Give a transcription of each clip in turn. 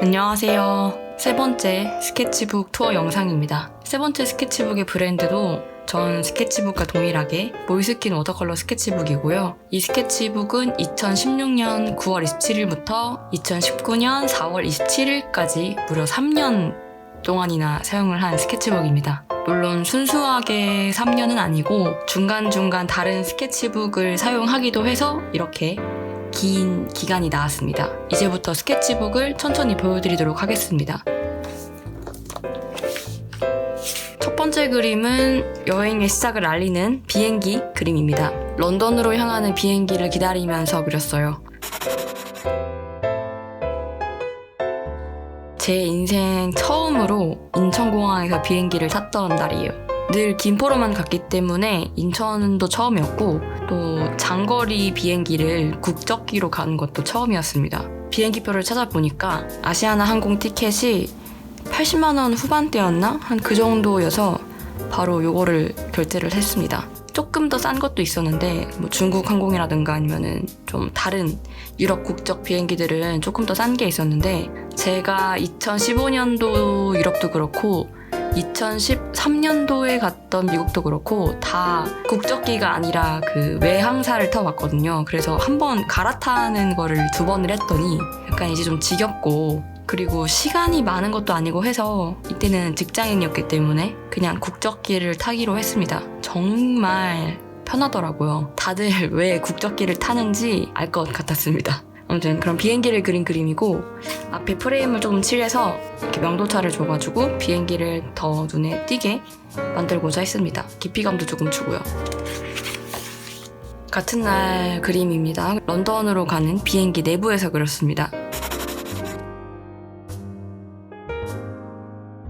안녕하세요. 세 번째 스케치북 투어 영상입니다. 세 번째 스케치북의 브랜드도 전 스케치북과 동일하게 몰스킨 워터컬러 스케치북이고요. 이 스케치북은 2016년 9월 27일부터 2019년 4월 27일까지 무려 3년 동안이나 사용을 한 스케치북입니다. 물론 순수하게 3년은 아니고 중간중간 다른 스케치북을 사용하기도 해서 이렇게 긴 기간이 나왔습니다. 이제부터 스케치북을 천천히 보여드리도록 하겠습니다. 첫 번째 그림은 여행의 시작을 알리는 비행기 그림입니다. 런던으로 향하는 비행기를 기다리면서 그렸어요. 제 인생 처음으로 인천공항에서 비행기를 탔던 날이에요. 늘 김포로만 갔기 때문에 인천도 처음이었고 또 장거리 비행기를 국적기로 가는 것도 처음이었습니다. 비행기표를 찾아보니까 아시아나 항공 티켓이 80만 원 후반대였나? 한 그 정도여서 바로 요거를 결제를 했습니다. 조금 더 싼 것도 있었는데 뭐 중국 항공이라든가 아니면은 좀 다른 유럽 국적 비행기들은 조금 더 싼 게 있었는데 제가 2015년도 유럽도 그렇고 2013년도에 갔던 미국도 그렇고 다 국적기가 아니라 그 외항사를 타봤거든요. 그래서 한 번 갈아타는 거를 2번을 했더니 약간 이제 좀 지겹고 그리고 시간이 많은 것도 아니고 해서 이때는 직장인이었기 때문에 그냥 국적기를 타기로 했습니다. 정말 편하더라고요. 다들 왜 국적기를 타는지 알 것 같았습니다. 아무튼 그런 비행기를 그린 그림이고 앞에 프레임을 조금 칠해서 이렇게 명도차를 줘가지고 비행기를 더 눈에 띄게 만들고자 했습니다. 깊이감도 조금 주고요. 같은 날 그림입니다. 런던으로 가는 비행기 내부에서 그렸습니다.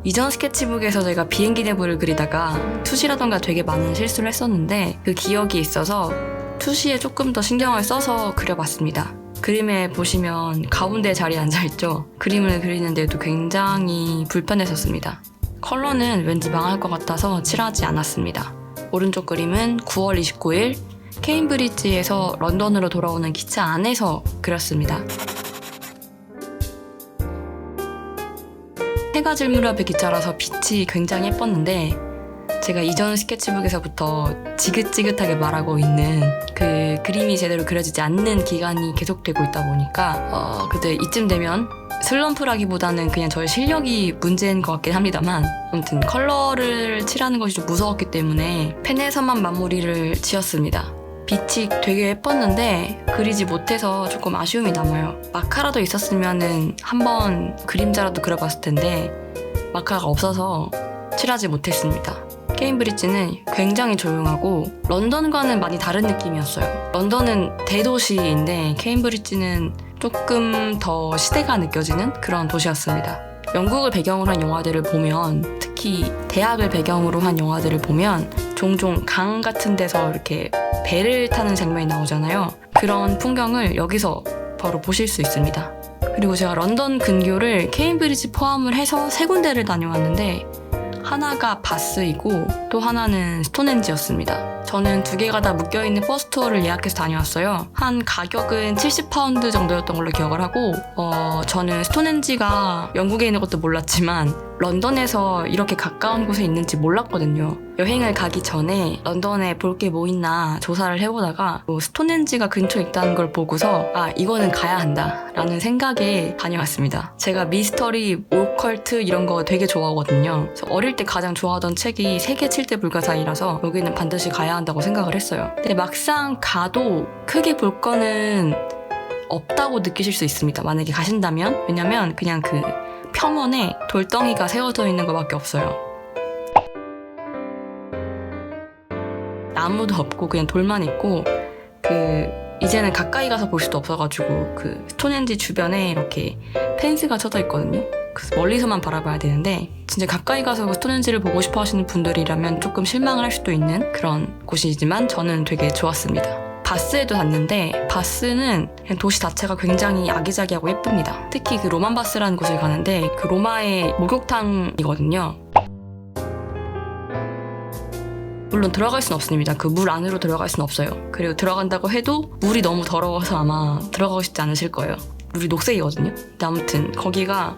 이전 스케치북에서 제가 비행기 내부를 그리다가 투시라던가 되게 많은 실수를 했었는데 그 기억이 있어서 투시에 조금 더 신경을 써서 그려봤습니다. 그림에 보시면 가운데 자리에 앉아있죠. 그림을 그리는데도 굉장히 불편했었습니다. 컬러는 왠지 망할 것 같아서 칠하지 않았습니다. 오른쪽 그림은 9월 29일 케임브리지에서 런던으로 돌아오는 기차 안에서 그렸습니다. 해가 질 무렵의 기차라서 빛이 굉장히 예뻤는데 제가 이전 스케치북에서부터 지긋지긋하게 말하고 있는 그 그림이 제대로 그려지지 않는 기간이 계속되고 있다 보니까 그때 이쯤 되면 슬럼프라기보다는 그냥 저의 실력이 문제인 것 같긴 합니다만 아무튼 컬러를 칠하는 것이 좀 무서웠기 때문에 펜에서만 마무리를 지었습니다. 빛이 되게 예뻤는데 그리지 못해서 조금 아쉬움이 남아요. 마카라도 있었으면은 한번 그림자라도 그려봤을 텐데 마카가 없어서 칠하지 못했습니다. 케임브리지는 굉장히 조용하고 런던과는 많이 다른 느낌이었어요. 런던은 대도시인데 케임브리지는 조금 더 시대가 느껴지는 그런 도시였습니다. 영국을 배경으로 한 영화들을 보면 특히 대학을 배경으로 한 영화들을 보면 종종 강 같은 데서 이렇게 배를 타는 장면이 나오잖아요. 그런 풍경을 여기서 바로 보실 수 있습니다. 그리고 제가 런던 근교를 케임브리지 포함을 해서 3군데를 다녀왔는데 하나가 바스이고 또 하나는 스톤헨지였습니다. 저는 2개가 다 묶여있는 버스 투어를 예약해서 다녀왔어요. 한 가격은 70파운드 정도였던 걸로 기억을 하고 저는 스톤헨지가 영국에 있는 것도 몰랐지만 런던에서 이렇게 가까운 곳에 있는지 몰랐거든요. 여행을 가기 전에 런던에 볼 게 뭐 있나 조사를 해보다가 스톤헨지가 근처에 있다는 걸 보고서 이거는 가야 한다 라는 생각에 다녀왔습니다. 제가 미스터리, 오컬트 이런 거 되게 좋아하거든요. 그래서 어릴 때 가장 좋아하던 책이 세계 7대 불가사의라서 여기는 반드시 가야 한다고 생각을 했어요. 근데 막상 가도 크게 볼 거는 없다고 느끼실 수 있습니다. 만약에 가신다면. 왜냐면 그냥 그 평원에 돌덩이가 세워져 있는 것밖에 없어요. 나무도 없고 그냥 돌만 있고 이제는 가까이 가서 볼 수도 없어가지고 스톤헨지 주변에 이렇게 펜스가 쳐져 있거든요. 그래서 멀리서만 바라봐야 되는데 진짜 가까이 가서 스톤헨지를 보고 싶어 하시는 분들이라면 조금 실망을 할 수도 있는 그런 곳이지만 저는 되게 좋았습니다. 바스에도 갔는데 바스는 그냥 도시 자체가 굉장히 아기자기하고 예쁩니다. 특히 그 로만 바스라는 곳을 가는데 그 로마의 목욕탕이거든요. 물론 들어갈 순 없습니다. 그 물 안으로 들어갈 순 없어요. 그리고 들어간다고 해도 물이 너무 더러워서 아마 들어가고 싶지 않으실 거예요. 물이 녹색이거든요. 근데 아무튼 거기가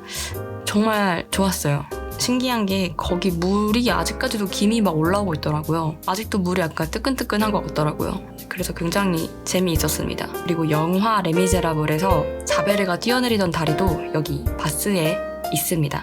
정말 좋았어요. 신기한 게 거기 물이 아직까지도 김이 막 올라오고 있더라고요. 아직도 물이 약간 뜨끈뜨끈한 것 같더라고요. 그래서 굉장히 재미있었습니다. 그리고 영화 레미제라블에서 자베르가 뛰어내리던 다리도 여기 바스에 있습니다.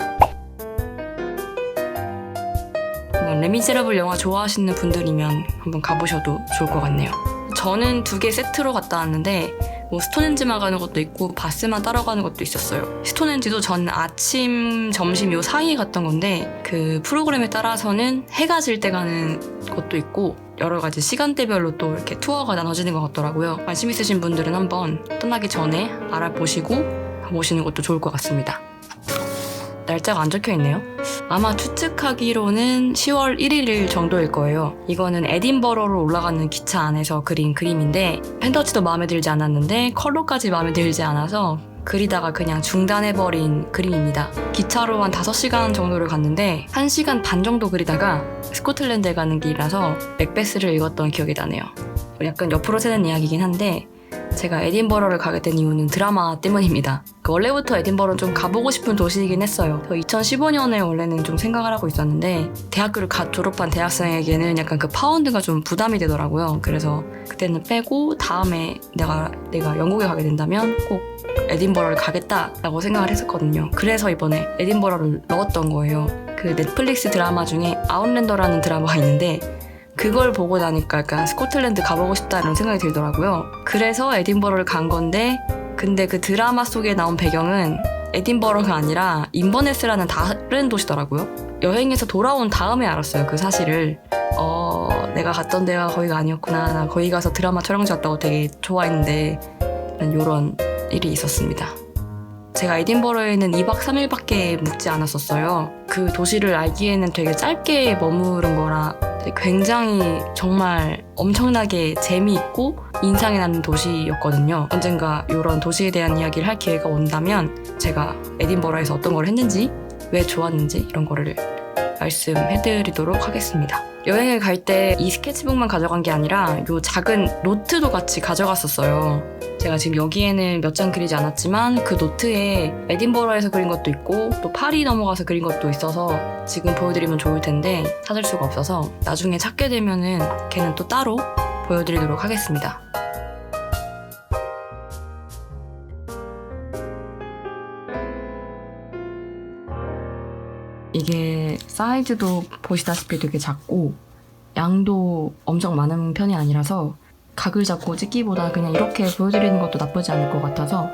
레미제라블 영화 좋아하시는 분들이면 한번 가보셔도 좋을 것 같네요. 저는 2개 세트로 갔다 왔는데 스톤헨지만 가는 것도 있고 바스만 따라가는 것도 있었어요. 스톤헨지도 전 아침, 점심 요 사이에 갔던 건데 그 프로그램에 따라서는 해가 질 때 가는 것도 있고 여러 가지 시간대별로 또 이렇게 투어가 나눠지는 것 같더라고요. 관심 있으신 분들은 한번 떠나기 전에 알아보시고 가보시는 것도 좋을 것 같습니다. 날짜가 안 적혀있네요. 아마 추측하기로는 10월 1일 정도일 거예요. 이거는 에딘버러로 올라가는 기차 안에서 그린 그림인데 펜터치도 마음에 들지 않았는데 컬러까지 마음에 들지 않아서 그리다가 그냥 중단해버린 그림입니다. 기차로 한 5시간 정도를 갔는데 1시간 반 정도 그리다가 스코틀랜드에 가는 길이라서 맥베스를 읽었던 기억이 나네요. 약간 옆으로 새는 이야기긴 한데 제가 에딘버러를 가게 된 이유는 드라마 때문입니다. 원래부터 에딘버러는 좀 가보고 싶은 도시이긴 했어요. 2015년에 원래는 좀 생각을 하고 있었는데 대학교를 갓 졸업한 대학생에게는 약간 그 파운드가 좀 부담이 되더라고요. 그래서 그때는 빼고 다음에 내가 영국에 가게 된다면 꼭 에딘버러를 가겠다라고 생각을 했었거든요. 그래서 이번에 에딘버러를 넣었던 거예요. 그 넷플릭스 드라마 중에 아웃랜더라는 드라마가 있는데 그걸 보고 나니까 약간 스코틀랜드 가보고 싶다 이런 생각이 들더라고요. 그래서 에딘버러를 간 건데 근데 그 드라마 속에 나온 배경은 에딘버러가 아니라 인버네스라는 다른 도시더라고요. 여행에서 돌아온 다음에 알았어요. 그 사실을. 내가 갔던 데가 거기가 아니었구나. 나 거기 가서 드라마 촬영지 왔다고 되게 좋아했는데 이런 일이 있었습니다. 제가 에딘버러에는 2박 3일밖에 묵지 않았었어요. 그 도시를 알기에는 되게 짧게 머무른 거라 굉장히 정말 엄청나게 재미있고 인상이 남는 도시였거든요. 언젠가 이런 도시에 대한 이야기를 할 기회가 온다면 제가 에딘버러에서 어떤 걸 했는지 왜 좋았는지 이런 거를 말씀해드리도록 하겠습니다. 여행을 갈 때 이 스케치북만 가져간 게 아니라 요 작은 노트도 같이 가져갔었어요. 제가 지금 여기에는 몇 장 그리지 않았지만 그 노트에 에딘버러에서 그린 것도 있고 또 파리 넘어가서 그린 것도 있어서 지금 보여드리면 좋을 텐데 찾을 수가 없어서 나중에 찾게 되면은 걔는 또 따로 보여드리도록 하겠습니다. 이게 사이즈도 보시다시피 되게 작고 양도 엄청 많은 편이 아니라서 각을 잡고 찍기보다 그냥 이렇게 보여드리는 것도 나쁘지 않을 것 같아서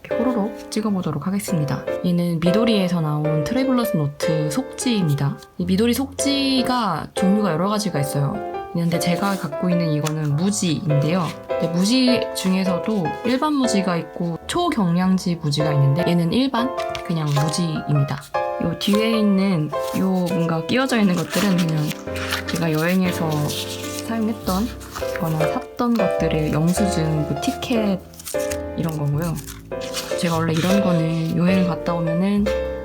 이렇게 호로록 찍어보도록 하겠습니다. 얘는 미도리에서 나온 트래블러스 노트 속지입니다. 이 미도리 속지가 종류가 여러 가지가 있어요. 있는데 제가 갖고 있는 이거는 무지인데요. 무지 중에서도 일반 무지가 있고 초경량지 무지가 있는데 얘는 일반 그냥 무지입니다. 요 뒤에 있는 요 뭔가 끼워져 있는 것들은 그냥 제가 여행에서 사용했던 거나 샀던 것들의 영수증, 뭐 티켓 이런 거고요. 제가 원래 이런 거는 여행을 갔다 오면은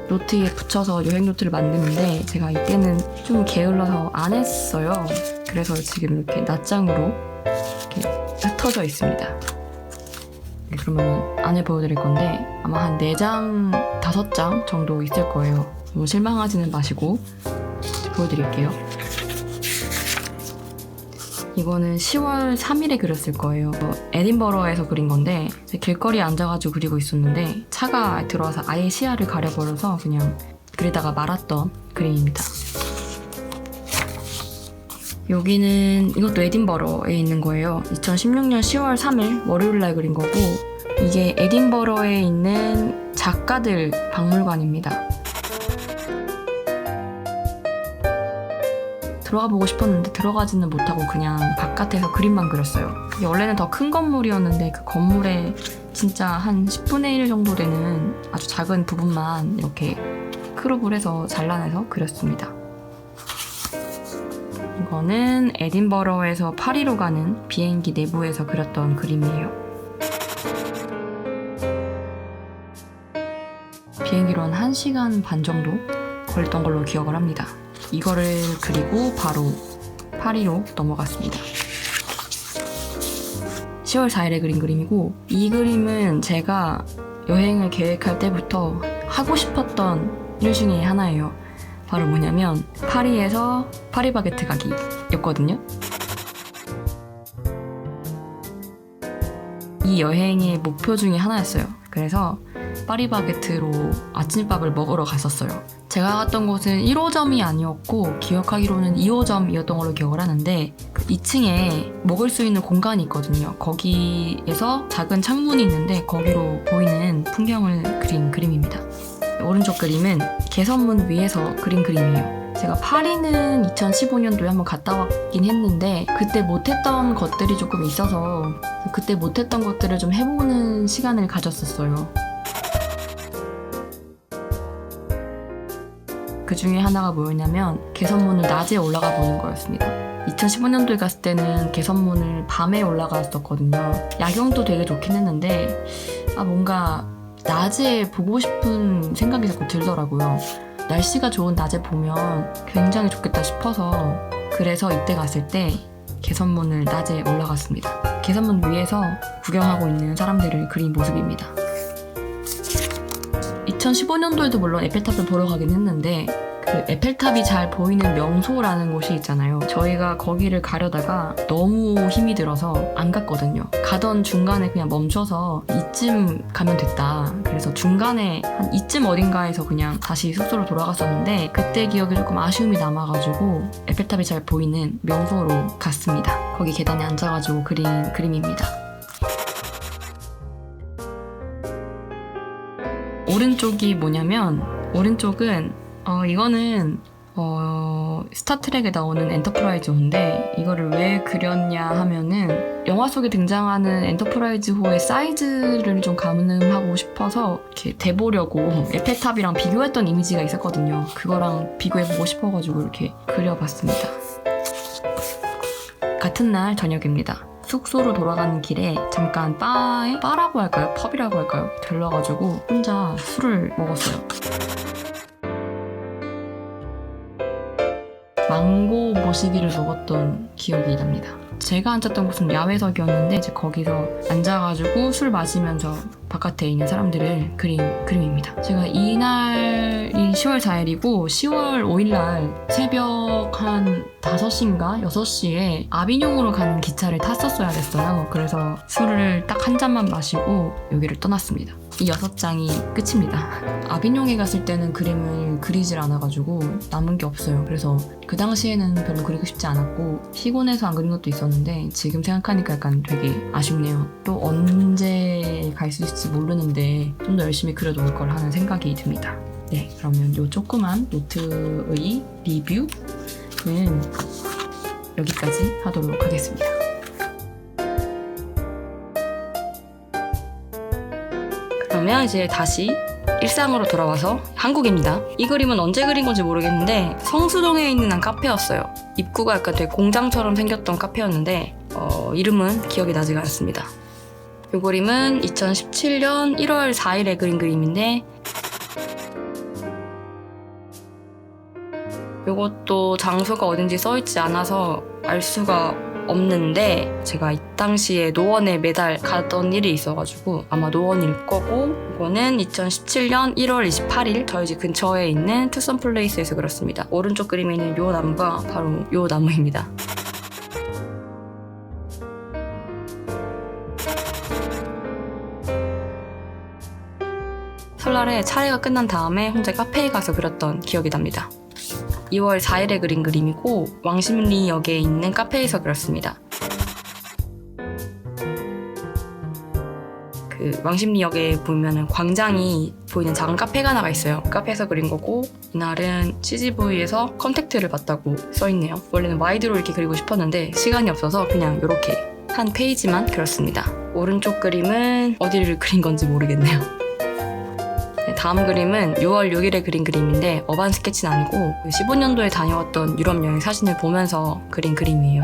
노트에 붙여서 여행 노트를 만드는데 제가 이때는 좀 게을러서 안 했어요. 그래서 지금 이렇게 낱장으로 이렇게 흩어져 있습니다. 네, 그러면 안을 보여드릴 건데 아마 한 4장, 5장 정도 있을 거예요. 뭐 실망하지는 마시고 보여드릴게요. 이거는 10월 3일에 그렸을 거예요. 에딘버러에서 그린 건데 길거리에 앉아가지고 그리고 있었는데 차가 들어와서 아예 시야를 가려버려서 그냥 그리다가 말았던 그림입니다. 여기는 이것도 에딘버러에 있는 거예요. 2016년 10월 3일 월요일날 그린 거고 이게 에딘버러에 있는 작가들 박물관입니다. 들어가 보고 싶었는데 들어가지는 못하고 그냥 바깥에서 그림만 그렸어요. 이게 원래는 더 큰 건물이었는데 그 건물에 진짜 한 10분의 1 정도 되는 아주 작은 부분만 이렇게 크롭을 해서 잘라내서 그렸습니다. 이거는 에딘버러에서 파리로 가는 비행기 내부에서 그렸던 그림이에요. 비행기로 한 1시간 반 정도 걸렸던 걸로 기억을 합니다. 이거를 그리고 바로 파리로 넘어갔습니다. 10월 4일에 그린 그림이고 이 그림은 제가 여행을 계획할 때부터 하고 싶었던 일 중에 하나예요. 바로 뭐냐면 파리에서 파리바게트 가기였거든요. 이 여행의 목표 중에 하나였어요. 그래서 파리바게트로 아침밥을 먹으러 갔었어요. 제가 갔던 곳은 1호점이 아니었고 기억하기로는 2호점이었던 걸로 기억을 하는데 그 2층에 먹을 수 있는 공간이 있거든요. 거기에서 작은 창문이 있는데 거기로 보이는 풍경을 그린 그림입니다. 오른쪽 그림은 개선문 위에서 그린 그림이에요. 제가 파리는 2015년도에 한번 갔다 왔긴 했는데 그때 못했던 것들이 조금 있어서 그때 못했던 것들을 좀 해보는 시간을 가졌었어요. 그 중에 하나가 뭐였냐면 개선문을 낮에 올라가 보는 거였습니다. 2015년도에 갔을 때는 개선문을 밤에 올라갔었거든요. 야경도 되게 좋긴 했는데 뭔가 낮에 보고 싶은 생각이 자꾸 들더라고요. 날씨가 좋은 낮에 보면 굉장히 좋겠다 싶어서 그래서 이때 갔을 때 개선문을 낮에 올라갔습니다. 개선문 위에서 구경하고 있는 사람들을 그린 모습입니다. 2015년도에도 물론 에펠탑을 보러 가긴 했는데 그 에펠탑이 잘 보이는 명소라는 곳이 있잖아요. 저희가 거기를 가려다가 너무 힘이 들어서 안 갔거든요. 가던 중간에 그냥 멈춰서 이쯤 가면 됐다. 그래서 중간에 한 이쯤 어딘가에서 그냥 다시 숙소로 돌아갔었는데 그때 기억이 조금 아쉬움이 남아가지고 에펠탑이 잘 보이는 명소로 갔습니다. 거기 계단에 앉아가지고 그린 그림입니다. 오른쪽이 뭐냐면 오른쪽은 이거는 스타트rek에 나오는 엔터프라이즈호인데 이거를 왜 그렸냐 하면은 영화 속에 등장하는 엔터프라이즈호의 사이즈를 좀 가늠하고 싶어서 이렇게 대보려고 에펠탑이랑 비교했던 이미지가 있었거든요. 그거랑 비교해보고 싶어가지고 이렇게 그려봤습니다. 같은 날 저녁입니다. 숙소로 돌아가는 길에 잠깐 바라고 할까요? 펍이라고 할까요? 들러가지고 혼자 술을 먹었어요. 망고 모시기를 먹었던 기억이 납니다. 제가 앉았던 곳은 야외석이었는데 이제 거기서 앉아가지고 술 마시면서 바깥에 있는 사람들을 그린 그림입니다. 제가 이날이 10월 4일이고 10월 5일날 새벽 한 5시인가 6시에 아비뇽으로 가는 기차를 탔었어야 됐어요. 그래서 술을 딱 한 잔만 마시고 여기를 떠났습니다. 이 6장이 끝입니다. 아비뇽에 갔을 때는 그림을 그리질 않아가지고 남은 게 없어요. 그래서 그 당시에는 별로 그리고 싶지 않았고 피곤해서 안 그린 것도 있었는데 지금 생각하니까 약간 되게 아쉽네요. 또 언제 갈 수 있을지 모르는데 좀 더 열심히 그려놓을 걸 하는 생각이 듭니다. 네, 그러면 이 조그만 노트의 리뷰는 여기까지 하도록 하겠습니다. 그러면 이제 다시 일상으로 돌아와서 한국입니다. 이 그림은 언제 그린 건지 모르겠는데 성수동에 있는 한 카페였어요. 입구가 약간 되게 공장처럼 생겼던 카페였는데 이름은 기억이 나지가 않습니다. 이 그림은 2017년 1월 4일에 그린 그림인데 이것도 장소가 어딘지 써있지 않아서 알 수가 없는데 제가 이 당시에 노원에 매달 가던 일이 있어가지고 아마 노원일 거고 이거는 2017년 1월 28일 저희 집 근처에 있는 투썸 플레이스에서 그렸습니다. 오른쪽 그림에 있는 이 나무가 바로 이 나무입니다. 설날에 차례가 끝난 다음에 혼자 카페에 가서 그렸던 기억이 납니다. 2월 4일에 그린 그림이고 왕십리역에 있는 카페에서 그렸습니다. 그 왕십리역에 보면은 광장이 보이는 작은 카페가 하나가 있어요. 카페에서 그린 거고 이날은 CGV에서 컨택트를 받다고 써있네요. 원래는 와이드로 이렇게 그리고 싶었는데 시간이 없어서 그냥 이렇게 한 페이지만 그렸습니다. 오른쪽 그림은 어디를 그린 건지 모르겠네요. 다음 그림은 6월 6일에 그린 그림인데 어반 스케치는 아니고 15년도에 다녀왔던 유럽 여행 사진을 보면서 그린 그림이에요.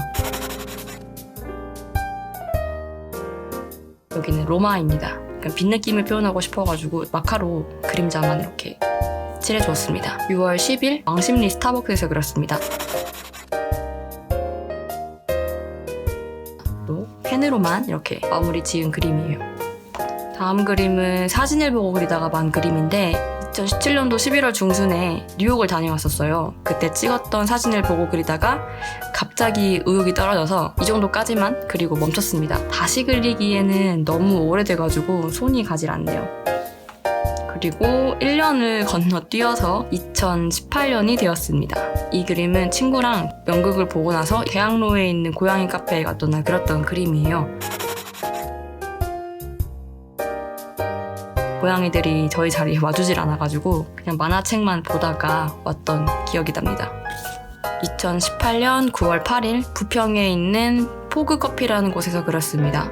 여기는 로마입니다. 빛 느낌을 표현하고 싶어가지고 마카로 그림자만 이렇게 칠해주었습니다. 6월 10일 왕십리 스타벅스에서 그렸습니다. 또 펜으로만 이렇게 마무리 지은 그림이에요. 다음 그림은 사진을 보고 그리다가 만 그림인데 2017년도 11월 중순에 뉴욕을 다녀왔었어요. 그때 찍었던 사진을 보고 그리다가 갑자기 의욕이 떨어져서 이 정도까지만 그리고 멈췄습니다. 다시 그리기에는 너무 오래돼가지고 손이 가질 않네요. 그리고 1년을 건너뛰어서 2018년이 되었습니다. 이 그림은 친구랑 연극을 보고 나서 대학로에 있는 고양이 카페에 갔던 날 그렸던 그림이에요. 고양이들이 저희 자리에 와주질 않아가지고 그냥 만화책만 보다가 왔던 기억이 납니다. 2018년 9월 8일 부평에 있는 포그커피라는 곳에서 그렸습니다.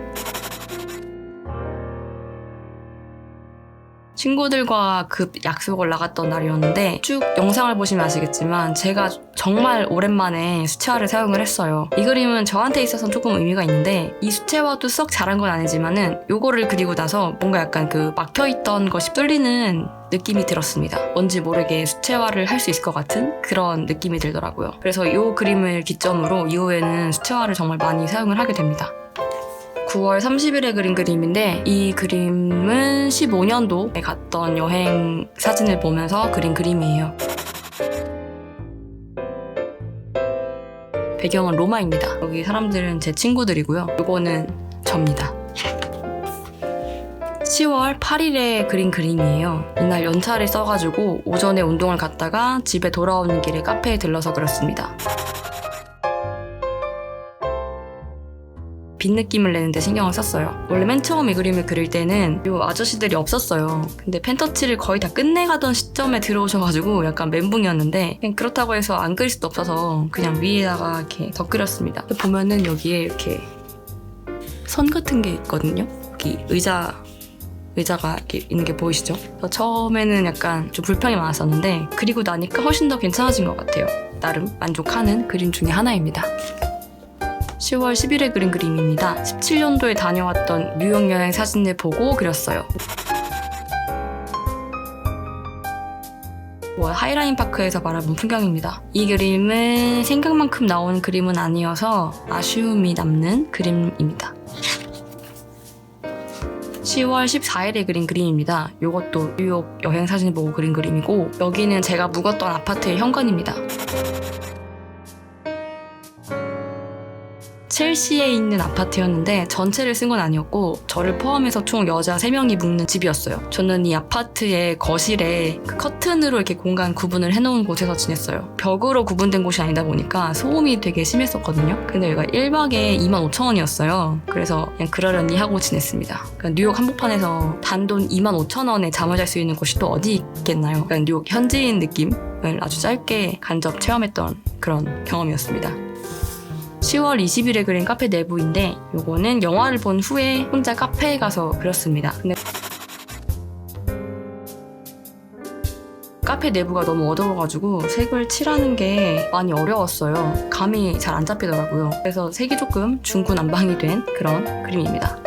친구들과 급 약속을 나갔던 날이었는데 쭉 영상을 보시면 아시겠지만 제가 정말 오랜만에 수채화를 사용을 했어요. 이 그림은 저한테 있어서는 조금 의미가 있는데 이 수채화도 썩 잘한 건 아니지만은 요거를 그리고 나서 뭔가 약간 그 막혀있던 것이 뚫리는 느낌이 들었습니다. 뭔지 모르게 수채화를 할 수 있을 것 같은 그런 느낌이 들더라고요. 그래서 이 그림을 기점으로 이후에는 수채화를 정말 많이 사용을 하게 됩니다. 9월 30일에 그린 그림인데 이 그림은 15년도에 갔던 여행 사진을 보면서 그린 그림이에요. 배경은 로마입니다. 여기 사람들은 제 친구들이고요. 이거는 접니다. 10월 8일에 그린 그림이에요. 이날 연차를 써가지고 오전에 운동을 갔다가 집에 돌아오는 길에 카페에 들러서 그렸습니다. 빛 느낌을 내는데 신경을 썼어요. 원래 맨 처음 이 그림을 그릴 때는 이 아저씨들이 없었어요. 근데 펜터치를 거의 다 끝내가던 시점에 들어오셔가지고 약간 멘붕이었는데 그냥 그렇다고 해서 안 그릴 수도 없어서 그냥 위에다가 이렇게 덧그렸습니다. 보면은 여기에 이렇게 선 같은 게 있거든요. 여기 의자가 이렇게 있는 게 보이시죠? 처음에는 약간 좀 불평이 많았었는데 그리고 나니까 훨씬 더 괜찮아진 것 같아요. 나름 만족하는 그림 중에 하나입니다. 10월 10일에 그린 그림입니다. 17년도에 다녀왔던 뉴욕 여행 사진을 보고 그렸어요. 하이라인 파크에서 바라본 풍경입니다. 이 그림은 생각만큼 나온 그림은 아니어서 아쉬움이 남는 그림입니다. 10월 14일에 그린 그림입니다. 이것도 뉴욕 여행 사진을 보고 그린 그림이고 여기는 제가 묵었던 아파트의 현관입니다. 첼시에 있는 아파트였는데 전체를 쓴 건 아니었고 저를 포함해서 총 여자 3명이 묵는 집이었어요. 저는 이 아파트의 거실에 그 커튼으로 이렇게 공간 구분을 해놓은 곳에서 지냈어요. 벽으로 구분된 곳이 아니다 보니까 소음이 되게 심했었거든요. 근데 여기가 1박에 25,000원이었어요. 그래서 그냥 그러려니 하고 지냈습니다. 그러니까 뉴욕 한복판에서 단돈 25,000원에 잠을 잘 수 있는 곳이 또 어디 있겠나요? 그러니까 뉴욕 현지인 느낌을 아주 짧게 간접 체험했던 그런 경험이었습니다. 10월 20일에 그린 카페 내부인데 요거는 영화를 본 후에 혼자 카페에 가서 그렸습니다. 근데 카페 내부가 너무 어두워가지고 색을 칠하는 게 많이 어려웠어요. 감이 잘 안 잡히더라고요. 그래서 색이 조금 중구난방이 된 그런 그림입니다.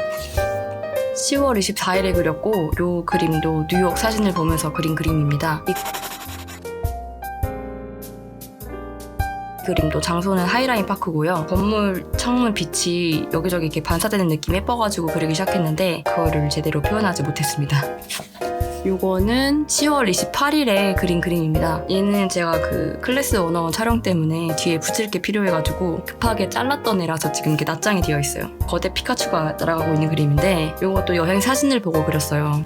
10월 24일에 그렸고 요 그림도 뉴욕 사진을 보면서 그린 그림입니다. 그림도 장소는 하이라인 파크고요. 건물 창문 빛이 여기저기 이렇게 반사되는 느낌이 예뻐가지고 그리기 시작했는데 그거를 제대로 표현하지 못했습니다. 요거는 10월 28일에 그린 그림입니다. 얘는 제가 그 클래스 101 촬영 때문에 뒤에 붙일 게 필요해가지고 급하게 잘랐던 애라서 지금 이게 낱장이 되어 있어요. 거대 피카츄가 날아가고 있는 그림인데 요것도 여행 사진을 보고 그렸어요.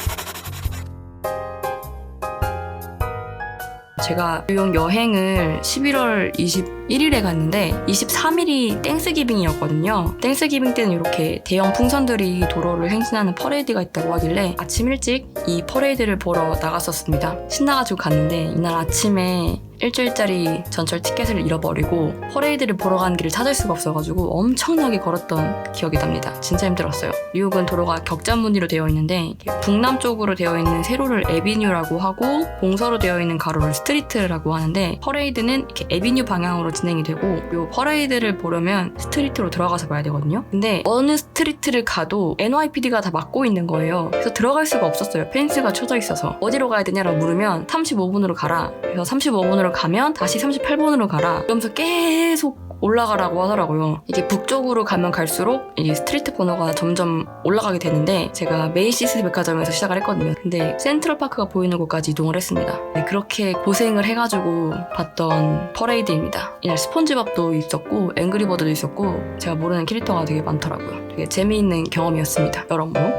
제가 뉴욕 여행을 11월 21일에 갔는데 23일이 땡스기빙이었거든요. 땡스기빙 때는 이렇게 대형 풍선들이 도로를 행진하는 퍼레이드가 있다고 하길래 아침 일찍 이 퍼레이드를 보러 나갔었습니다. 신나가지고 갔는데 이날 아침에 일주일짜리 전철 티켓을 잃어버리고 퍼레이드를 보러 가는 길을 찾을 수가 없어가지고 엄청나게 걸었던 기억이 납니다. 진짜 힘들었어요. 뉴욕은 도로가 격자무늬로 되어 있는데 북남쪽으로 되어 있는 세로를 에비뉴라고 하고 동서로 되어 있는 가로를 스트리트라고 하는데 퍼레이드는 이렇게 에비뉴 방향으로 진행이 되고 이 퍼레이드를 보려면 스트리트로 들어가서 봐야 되거든요. 근데 어느 스트리트를 가도 NYPD가 다 막고 있는 거예요. 그래서 들어갈 수가 없었어요. 펜스가 쳐져 있어서. 어디로 가야 되냐라고 물으면 35분으로 가라. 그래서 35분으로 가면 다시 38번으로 가라. 이러면서 계속 올라가라고 하더라고요. 이게 북쪽으로 가면 갈수록 이 스트리트 번호가 점점 올라가게 되는데 제가 메이시스 백화점에서 시작을 했거든요. 근데 센트럴파크가 보이는 곳까지 이동을 했습니다. 네, 그렇게 고생을 해가지고 봤던 퍼레이드입니다. 이날 스폰지밥도 있었고 앵그리버드도 있었고 제가 모르는 캐릭터가 되게 많더라고요. 되게 재미있는 경험이었습니다. 여러모로.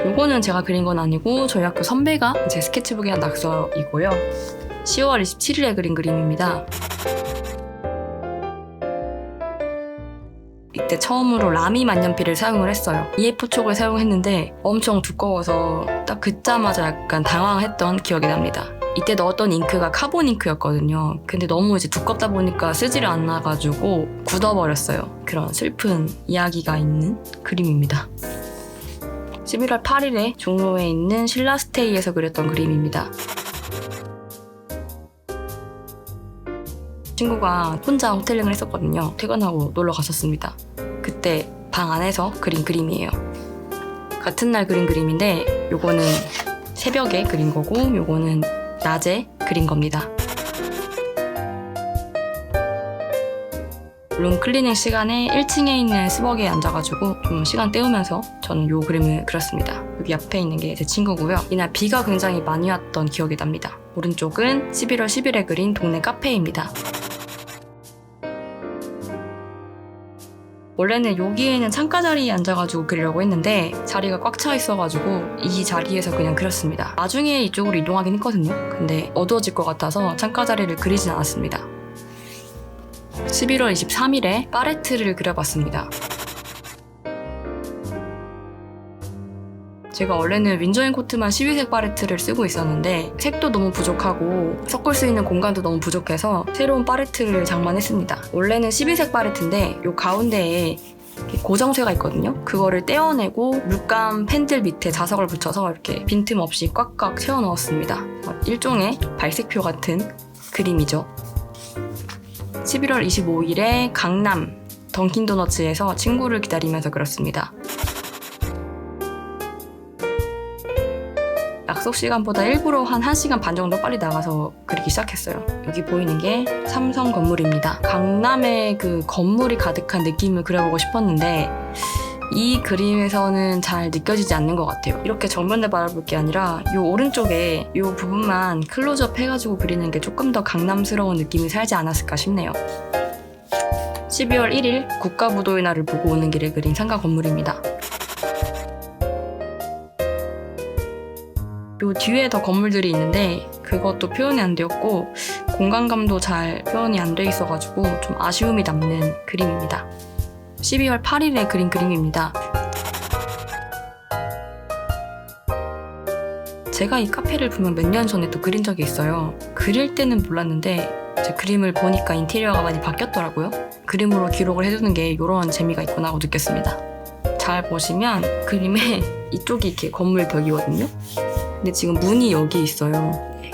요거는 제가 그린 건 아니고 저희 학교 선배가 제 스케치북에 한 낙서이고요. 10월 27일에 그린 그림입니다. 이때 처음으로 라미 만년필을 사용을 했어요. EF 촉을 사용했는데 엄청 두꺼워서 딱 긋자마자 약간 당황했던 기억이 납니다. 이때 넣었던 잉크가 카본 잉크였거든요. 근데 너무 이제 두껍다 보니까 쓰지를 않아가지고 굳어버렸어요. 그런 슬픈 이야기가 있는 그림입니다. 11월 8일에 종로에 있는 신라스테이에서 그렸던 그림입니다. 친구가 혼자 호텔링을 했었거든요. 퇴근하고 놀러 갔었습니다. 그때 방 안에서 그린 그림이에요. 같은 날 그린 그림인데 요거는 새벽에 그린 거고 요거는 낮에 그린 겁니다. 룸 클리닝 시간에 1층에 있는 스벅에 앉아가지고 좀 시간 때우면서 저는 요 그림을 그렸습니다. 여기 옆에 있는 게 제 친구고요. 이날 비가 굉장히 많이 왔던 기억이 납니다. 오른쪽은 11월 10일에 그린 동네 카페입니다. 원래는 여기에는 창가 자리에 앉아가지고 그리려고 했는데 자리가 꽉 차 있어가지고 이 자리에서 그냥 그렸습니다. 나중에 이쪽으로 이동하긴 했거든요. 근데 어두워질 것 같아서 창가 자리를 그리진 않았습니다. 11월 23일에 파레트를 그려봤습니다. 제가 원래는 윈저앤코트만 12색 파레트를 쓰고 있었는데 색도 너무 부족하고 섞을 수 있는 공간도 너무 부족해서 새로운 파레트를 장만했습니다. 원래는 12색 파레트인데 요 가운데에 고정쇠가 있거든요. 그거를 떼어내고 물감 펜들 밑에 자석을 붙여서 이렇게 빈틈없이 꽉꽉 채워 넣었습니다. 일종의 발색표 같은 그림이죠. 11월 25일에 강남 던킨도너츠에서 친구를 기다리면서 그렸습니다. 약속 시간보다 일부러 한 1시간 반 정도 빨리 나가서 그리기 시작했어요. 여기 보이는 게 삼성 건물입니다. 강남에 그 건물이 가득한 느낌을 그려보고 싶었는데 이 그림에서는 잘 느껴지지 않는 것 같아요. 이렇게 정면을 바라볼 게 아니라 이 오른쪽에 이 부분만 클로즈업 해가지고 그리는 게 조금 더 강남스러운 느낌이 살지 않았을까 싶네요. 12월 1일 국가무도의 날을 보고 오는 길에 그린 상가 건물입니다. 요 뒤에 더 건물들이 있는데 그것도 표현이 안 되었고 공간감도 잘 표현이 안 돼 있어가지고 좀 아쉬움이 남는 그림입니다. 12월 8일에 그린 그림입니다. 제가 이 카페를 분명 몇 년 전에 또 그린 적이 있어요. 그릴 때는 몰랐는데 제 그림을 보니까 인테리어가 많이 바뀌었더라고요. 그림으로 기록을 해두는 게 이런 재미가 있구나 하고 느꼈습니다. 잘 보시면 그림에 이쪽이 이렇게 건물 벽이거든요. 근데 지금 문이 여기 있어요. 네,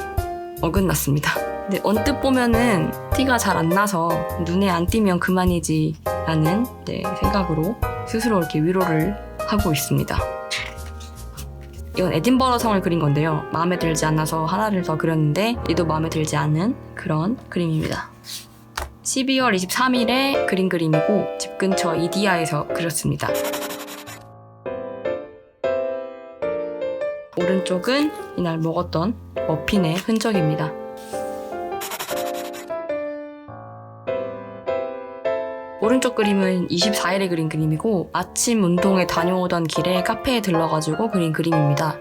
어긋났습니다. 근데 언뜻 보면은 티가 잘 안 나서 눈에 안 띄면 그만이지 라는 생각으로 스스로 이렇게 위로를 하고 있습니다. 이건 에딘버러 성을 그린 건데요. 마음에 들지 않아서 하나를 더 그렸는데 얘도 마음에 들지 않은 그런 그림입니다. 12월 23일에 그린 그림이고 집 근처 이디야에서 그렸습니다. 오른쪽은 이날 먹었던 머핀의 흔적입니다. 오른쪽 그림은 24일에 그린 그림이고 아침 운동에 다녀오던 길에 카페에 들러가지고 그린 그림입니다.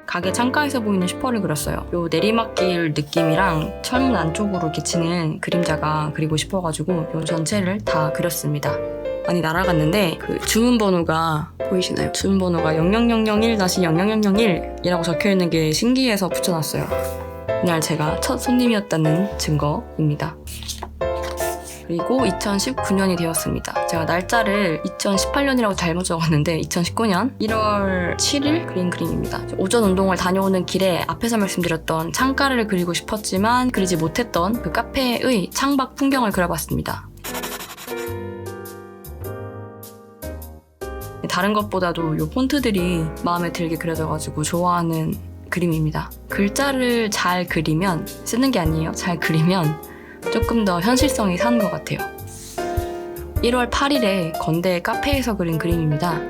가게 창가에서 보이는 슈퍼를 그렸어요. 요 내리막길 느낌이랑 철문 안쪽으로 이렇게 치는 그림자가 그리고 싶어가지고 요 전체를 다 그렸습니다. 많이 날아갔는데 그 주문번호가 보이시나요? 주문번호가 0001-0001이라고 적혀있는 게 신기해서 붙여놨어요. 이날 제가 첫 손님이었다는 증거입니다. 그리고 2019년이 되었습니다. 제가 날짜를 2018년이라고 잘못 적었는데 2019년 1월 7일 그린 그림입니다. 오전 운동을 다녀오는 길에 앞에서 말씀드렸던 창가를 그리고 싶었지만 그리지 못했던 그 카페의 창밖 풍경을 그려봤습니다. 다른 것보다도 이 폰트들이 마음에 들게 그려져가지고 좋아하는 그림입니다. 글자를 잘 그리면, 쓰는 게 아니에요. 잘 그리면 조금 더 현실성이 사는 것 같아요. 1월 8일에 건대 카페에서 그린 그림입니다.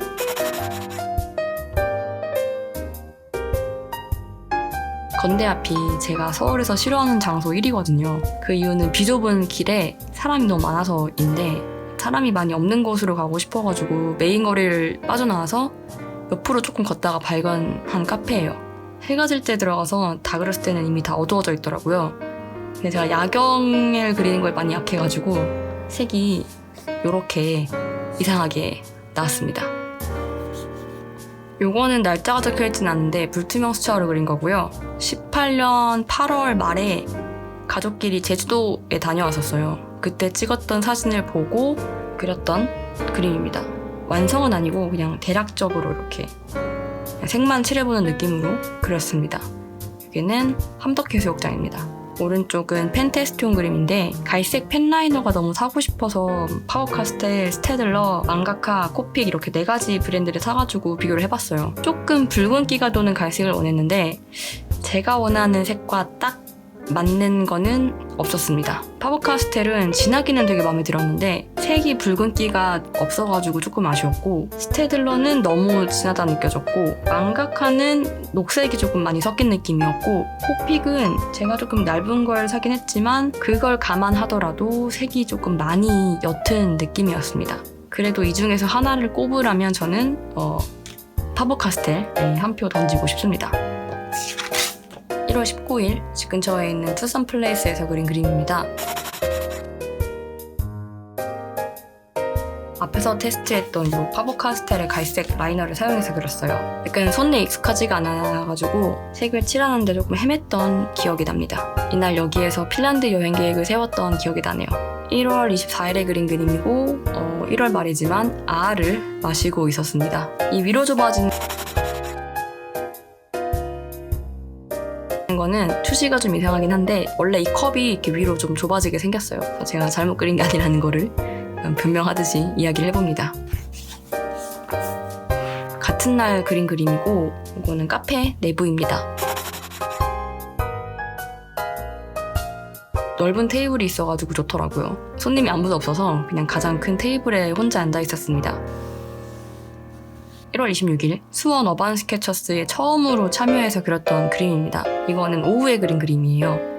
건대 앞이 제가 서울에서 싫어하는 장소 1위거든요. 그 이유는 비좁은 길에 사람이 너무 많아서인데, 사람이 많이 없는 곳으로 가고 싶어가지고 메인 거리를 빠져나와서 옆으로 조금 걷다가 발견한 카페예요. 해가 질 때 들어가서 다 그렸을 때는 이미 다 어두워져 있더라고요. 근데 제가 야경을 그리는 거에 많이 약해가지고 색이 이렇게 이상하게 나왔습니다. 요거는 날짜가 적혀있진 않는데 불투명 수채화로 그린 거고요. 18년 8월 말에 가족끼리 제주도에 다녀왔었어요. 그때 찍었던 사진을 보고 그렸던 그림입니다. 완성은 아니고 그냥 대략적으로 이렇게 색만 칠해보는 느낌으로 그렸습니다. 여기는 함덕해수욕장입니다. 오른쪽은 펜테스톤 그림인데 갈색 펜라이너가 너무 사고 싶어서 파워카스텔, 스테들러, 망가카, 코픽 이렇게 4가지 브랜드를 사가지고 비교를 해봤어요. 조금 붉은기가 도는 갈색을 원했는데 제가 원하는 색과 딱 맞는 거는 없었습니다. 파버카스텔은 진하기는 되게 마음에 들었는데 색이 붉은기가 없어가지고 조금 아쉬웠고, 스테들러는 너무 진하다 느껴졌고, 망가카는 녹색이 조금 많이 섞인 느낌이었고, 코픽은 제가 조금 얇은 걸 사긴 했지만 그걸 감안하더라도 색이 조금 많이 옅은 느낌이었습니다. 그래도 이 중에서 하나를 꼽으라면 저는 파버카스텔에 한 표 던지고 싶습니다. 1월 19일 집 근처에 있는 투썸 플레이스에서 그린 그림입니다. 앞에서 테스트했던 이 파버카스텔의 갈색 라이너를 사용해서 그렸어요. 약간 손에 익숙하지가 않아가지고 색을 칠하는데 조금 헤맸던 기억이 납니다. 이날 여기에서 핀란드 여행 계획을 세웠던 기억이 나네요. 1월 24일에 그린 그림이고 1월 말이지만 아아를 마시고 있었습니다. 이 위로 좁아진 거는 투시가 좀 이상하긴 한데 원래 이 컵이 이렇게 위로 좀 좁아지게 생겼어요. 제가 잘못 그린 게 아니라는 거를 변명하듯이 이야기를 해봅니다. 같은 날 그린 그림이고 이거는 카페 내부입니다. 넓은 테이블이 있어가지고 좋더라고요. 손님이 아무도 없어서 그냥 가장 큰 테이블에 혼자 앉아 있었습니다. 1월 26일 수원 어반 스케쳐스에 처음으로 참여해서 그렸던 그림입니다. 이거는 오후에 그린 그림이에요.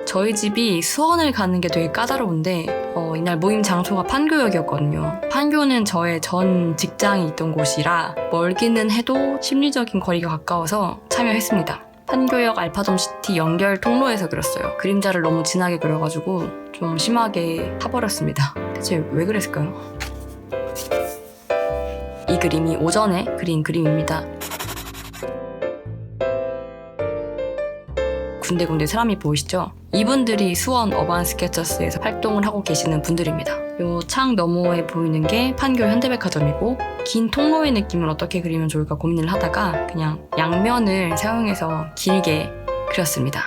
저희 집이 수원을 가는 게 되게 까다로운데 이날 모임 장소가 판교역이었거든요. 판교는 저의 전 직장이 있던 곳이라 멀기는 해도 심리적인 거리가 가까워서 참여했습니다. 판교역 알파돔시티 연결 통로에서 그렸어요. 그림자를 너무 진하게 그려가지고 좀 심하게 타버렸습니다. 대체 왜 그랬을까요? 이 그림이 오전에 그린 그림입니다. 군데군데 사람이 보이시죠? 이분들이 수원 어반 스케쳐스에서 활동을 하고 계시는 분들입니다. 요 창 너머에 보이는 게 판교 현대백화점이고 긴 통로의 느낌을 어떻게 그리면 좋을까 고민을 하다가 그냥 양면을 사용해서 길게 그렸습니다.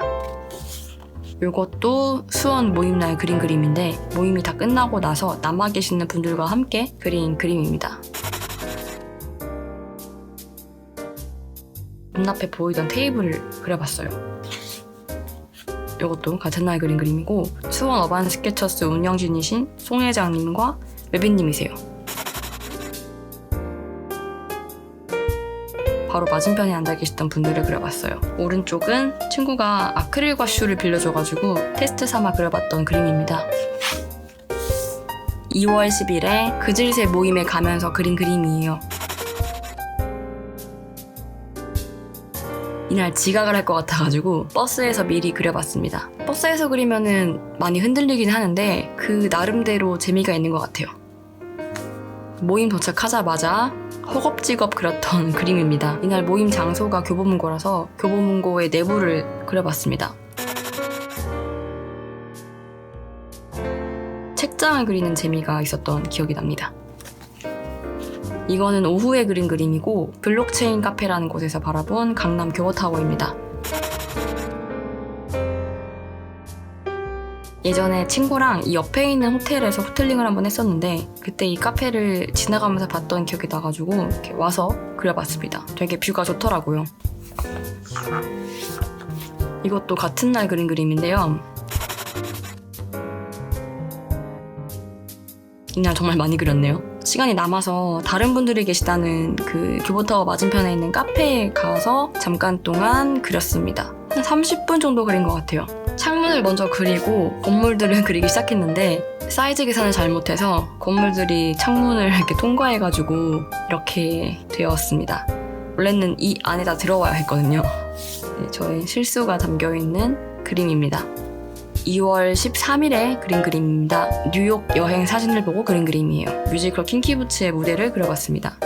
요것도 수원 모임날 그린 그림인데 모임이 다 끝나고 나서 남아 계시는 분들과 함께 그린 그림입니다. 눈앞에 보이던 테이블을 그려봤어요. 이것도 같은 날 그린 그림이고 수원 어반 스케쳐스 운영진이신 송 회장님과 웨빈님이세요. 바로 맞은편에 앉아 계시던 분들을 그려봤어요. 오른쪽은 친구가 아크릴 과슈를 빌려줘가지고 테스트 삼아 그려봤던 그림입니다. 2월 10일에 그질새 모임에 가면서 그린 그림이에요. 이날 지각을 할 것 같아가지고 버스에서 미리 그려봤습니다. 버스에서 그리면은 많이 흔들리긴 하는데 그 나름대로 재미가 있는 것 같아요. 모임 도착하자마자 허겁지겁 그렸던 그림입니다. 이날 모임 장소가 교보문고라서 교보문고의 내부를 그려봤습니다. 책장을 그리는 재미가 있었던 기억이 납니다. 이거는 오후에 그린 그림이고 블록체인 카페라는 곳에서 바라본 강남 교보타워입니다. 예전에 친구랑 이 옆에 있는 호텔에서 호텔링을 한번 했었는데 그때 이 카페를 지나가면서 봤던 기억이 나가지고 이렇게 와서 그려봤습니다. 되게 뷰가 좋더라고요. 이것도 같은 날 그린 그림인데요. 이날 정말 많이 그렸네요. 시간이 남아서 다른 분들이 계시다는 그 교보타워 맞은편에 있는 카페에 가서 잠깐 동안 그렸습니다. 한 30분 정도 그린 것 같아요. 창문을 먼저 그리고 건물들을 그리기 시작했는데 사이즈 계산을 잘못해서 건물들이 창문을 이렇게 통과해가지고 이렇게 되었습니다. 원래는 이 안에다 들어와야 했거든요. 네, 저의 실수가 담겨있는 그림입니다. 2월 13일에 그린 그림입니다. 뉴욕 여행 사진을 보고 그린 그림이에요. 뮤지컬 킹키부츠의 무대를 그려봤습니다.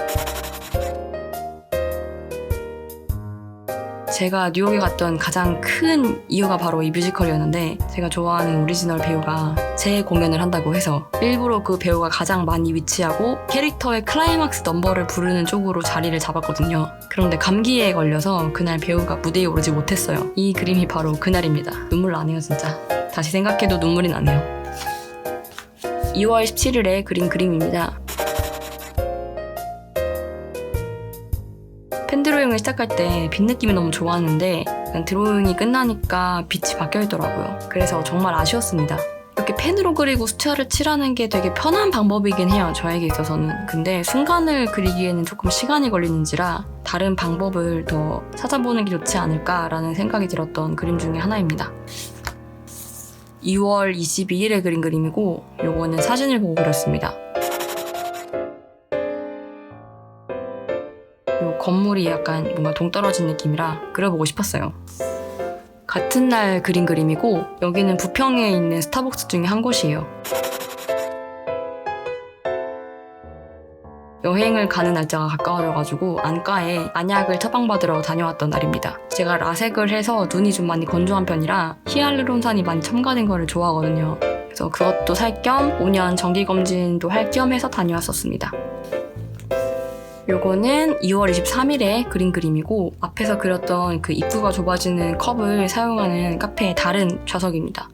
제가 뉴욕에 갔던 가장 큰 이유가 바로 이 뮤지컬이었는데 제가 좋아하는 오리지널 배우가 재공연을 한다고 해서 일부러 그 배우가 가장 많이 위치하고 캐릭터의 클라이막스 넘버를 부르는 쪽으로 자리를 잡았거든요. 그런데 감기에 걸려서 그날 배우가 무대에 오르지 못했어요. 이 그림이 바로 그날입니다. 눈물 나네요 진짜. 다시 생각해도 눈물이 나네요. 2월 17일에 그린 그림입니다. 펜 드로잉을 시작할 때 빛 느낌이 너무 좋았는데 드로잉이 끝나니까 빛이 바뀌어 있더라고요. 그래서 정말 아쉬웠습니다. 이렇게 펜으로 그리고 숫자를 칠하는 게 되게 편한 방법이긴 해요. 저에게 있어서는. 근데 순간을 그리기에는 조금 시간이 걸리는지라 다른 방법을 더 찾아보는 게 좋지 않을까라는 생각이 들었던 그림 중에 하나입니다. 2월 22일에 그린 그림이고 요거는 사진을 보고 그렸습니다. 요 건물이 약간 뭔가 동떨어진 느낌이라 그려보고 싶었어요. 같은 날 그린 그림이고 여기는 부평에 있는 스타벅스 중에 한 곳이에요. 여행을 가는 날짜가 가까워져가지고 안과에 안약을 처방받으러 다녀왔던 날입니다. 제가 라섹을 해서 눈이 좀 많이 건조한 편이라 히알루론산이 많이 첨가된 거를 좋아하거든요. 그래서 그것도 살 겸 5년 정기검진도 할 겸 해서 다녀왔었습니다. 요거는 2월 23일에 그린 그림이고 앞에서 그렸던 그 입구가 좁아지는 컵을 사용하는 카페의 다른 좌석입니다.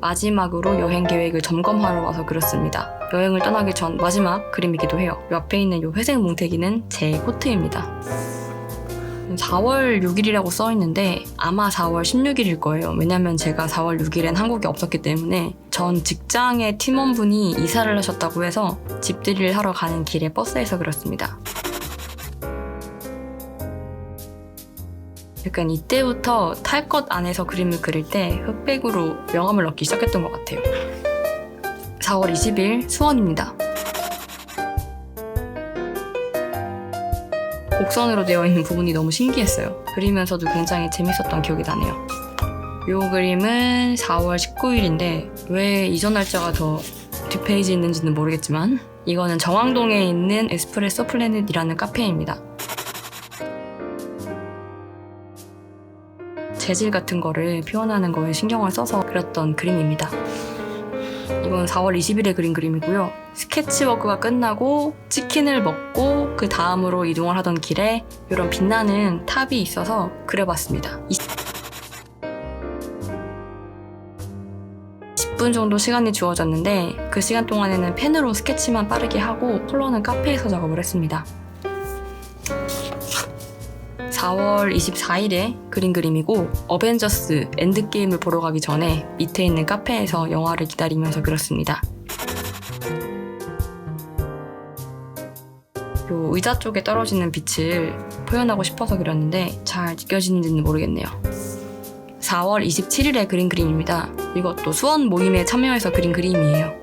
마지막으로 여행 계획을 점검하러 와서 그렸습니다. 여행을 떠나기 전 마지막 그림이기도 해요. 요 앞에 있는 요 회색 뭉태기는 제 코트입니다. 4월 6일이라고 써있는데 아마 4월 16일일 거예요. 왜냐면 제가 4월 6일엔 한국에 없었기 때문에 전 직장의 팀원분이 이사를 하셨다고 해서 집들이를 하러 가는 길에 버스에서 그렸습니다. 약간 이때부터 탈 것 안에서 그림을 그릴 때 흑백으로 명암을 넣기 시작했던 것 같아요. 4월 20일 수원입니다. 곡선으로 되어 있는 부분이 너무 신기했어요. 그리면서도 굉장히 재밌었던 기억이 나네요. 이 그림은 4월 19일인데 왜 이전 날짜가 더 뒷페이지에 있는지는 모르겠지만 이거는 정왕동에 있는 에스프레소 플래닛이라는 카페입니다. 재질 같은 거를 표현하는 거에 신경을 써서 그렸던 그림입니다. 이건 4월 20일에 그린 그림이고요. 스케치워크가 끝나고 치킨을 먹고 그 다음으로 이동을 하던 길에 이런 빛나는 탑이 있어서 그려봤습니다. 10분 정도 시간이 주어졌는데 그 시간 동안에는 펜으로 스케치만 빠르게 하고 컬러는 카페에서 작업을 했습니다. 4월 24일에 그린 그림이고 어벤져스 엔드게임을 보러 가기 전에 밑에 있는 카페에서 영화를 기다리면서 그렸습니다. 요 의자 쪽에 떨어지는 빛을 표현하고 싶어서 그렸는데 잘 느껴지는지는 모르겠네요. 4월 27일에 그린 그림입니다. 이것도 수원 모임에 참여해서 그린 그림이에요.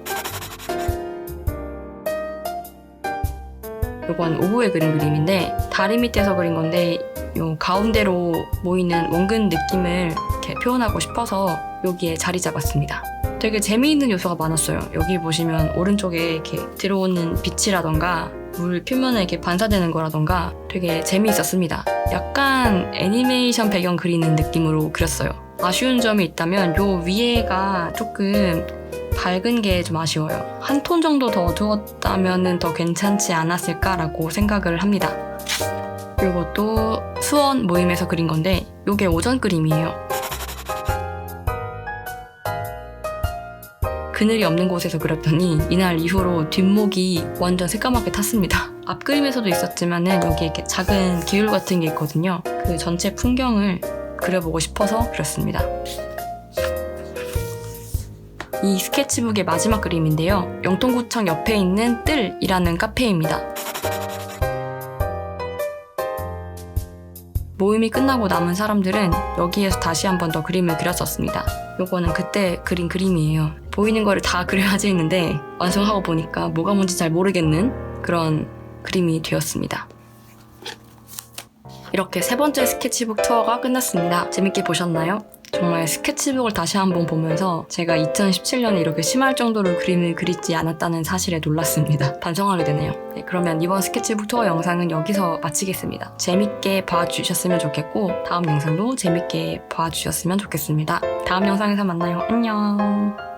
이건 오후에 그린 그림인데 다리 밑에서 그린 건데 요 가운데로 모이는 원근 느낌을 이렇게 표현하고 싶어서 여기에 자리 잡았습니다. 되게 재미있는 요소가 많았어요. 여기 보시면 오른쪽에 이렇게 들어오는 빛이라던가 물 표면에 이렇게 반사되는 거라던가 되게 재미있었습니다. 약간 애니메이션 배경 그리는 느낌으로 그렸어요. 아쉬운 점이 있다면 요 위에가 조금 밝은 게 좀 아쉬워요. 한 톤 정도 더 어두웠다면 더 괜찮지 않았을까라고 생각을 합니다. 이것도 수원 모임에서 그린 건데 이게 오전 그림이에요. 그늘이 없는 곳에서 그렸더니 이날 이후로 뒷목이 완전 새까맣게 탔습니다. 앞그림에서도 있었지만은 여기 이렇게 작은 기울 같은 게 있거든요. 그 전체 풍경을 그려보고 싶어서 그렸습니다. 이 스케치북의 마지막 그림인데요. 영통구청 옆에 있는 뜰이라는 카페입니다. 모임이 끝나고 남은 사람들은 여기에서 다시 한 번 더 그림을 그렸었습니다. 요거는 그때 그린 그림이에요. 보이는 거를 다 그려야지 했는데 완성하고 보니까 뭐가 뭔지 잘 모르겠는 그런 그림이 되었습니다. 이렇게 세 번째 스케치북 투어가 끝났습니다. 재밌게 보셨나요? 정말 스케치북을 다시 한번 보면서 제가 2017년에 이렇게 심할 정도로 그림을 그리지 않았다는 사실에 놀랐습니다. 반성하게 되네요. 네, 그러면 이번 스케치북 투어 영상은 여기서 마치겠습니다. 재밌게 봐주셨으면 좋겠고 다음 영상도 재밌게 봐주셨으면 좋겠습니다. 다음 영상에서 만나요. 안녕.